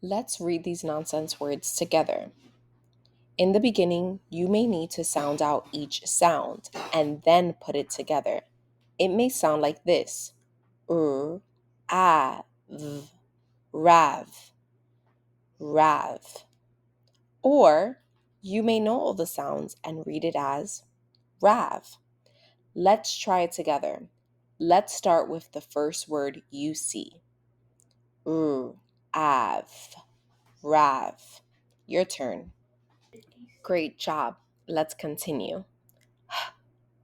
Let's read these nonsense words together. In the beginning, you may need to sound out each sound and then put it together. It may sound like this: a, v, rav, rav. Or you may know all the sounds and read it as rav. Let's try it together. Let's start with the first word you see. Av, rav. Your turn. Great job. Let's continue.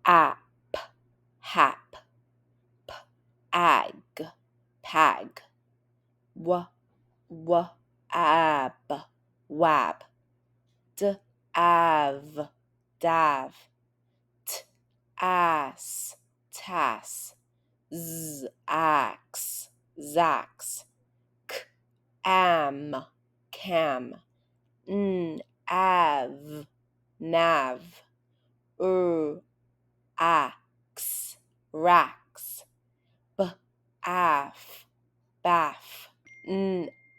App, hap, ag, pag. Ab, wab. Av, dav. Ass, tas. Ax, zax. Am, cam. Av, nav. Ax, rax. Af, baff.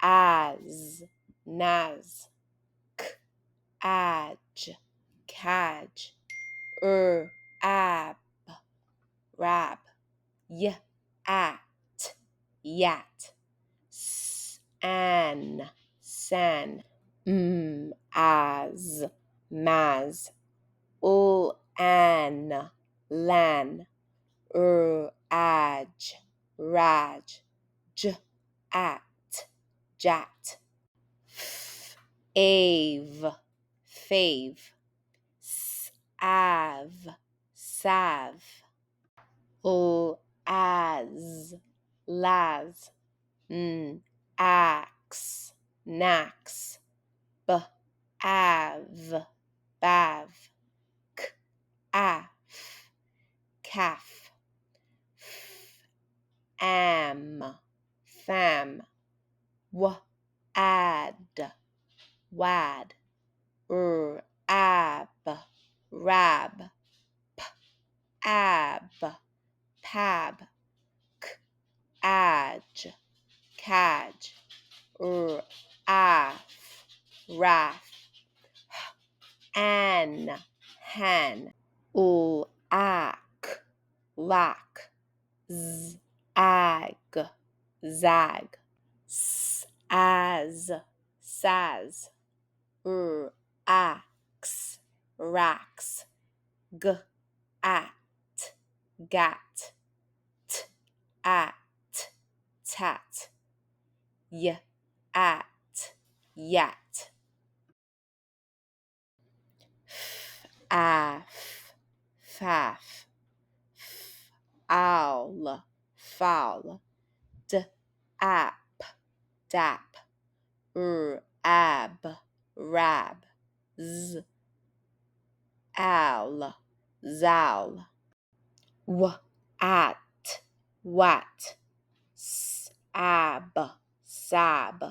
Az, naz. Aj, kaj. Ab, rab. At, yat. An, san. As, maz. An, lan. Aj, raj. At, jat. Ave, fave. Av, sav. As, las. Ax, nax. Av, bav. Af, calf. Am, fam. Ad, wad. Ab, rab. Ab, pab. Aj, kaj. Af, raf. An, han. Ak, lak. Ag, zag. Az, saz. Ax, rax. At, gat. At, tat. At, yat. Af, faf. Owl, fowl. Ap, dap. Ab, rab. Al, zal. At, wat. Ab, sab.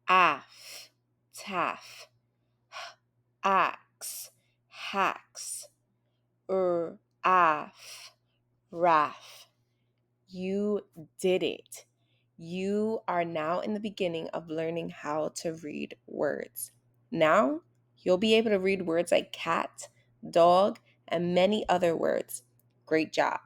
Af, taf. Ax, hax. Af, raf. You did it. You are now in the beginning of learning how to read words. Now, you'll be able to read words like cat, dog, and many other words. Great job.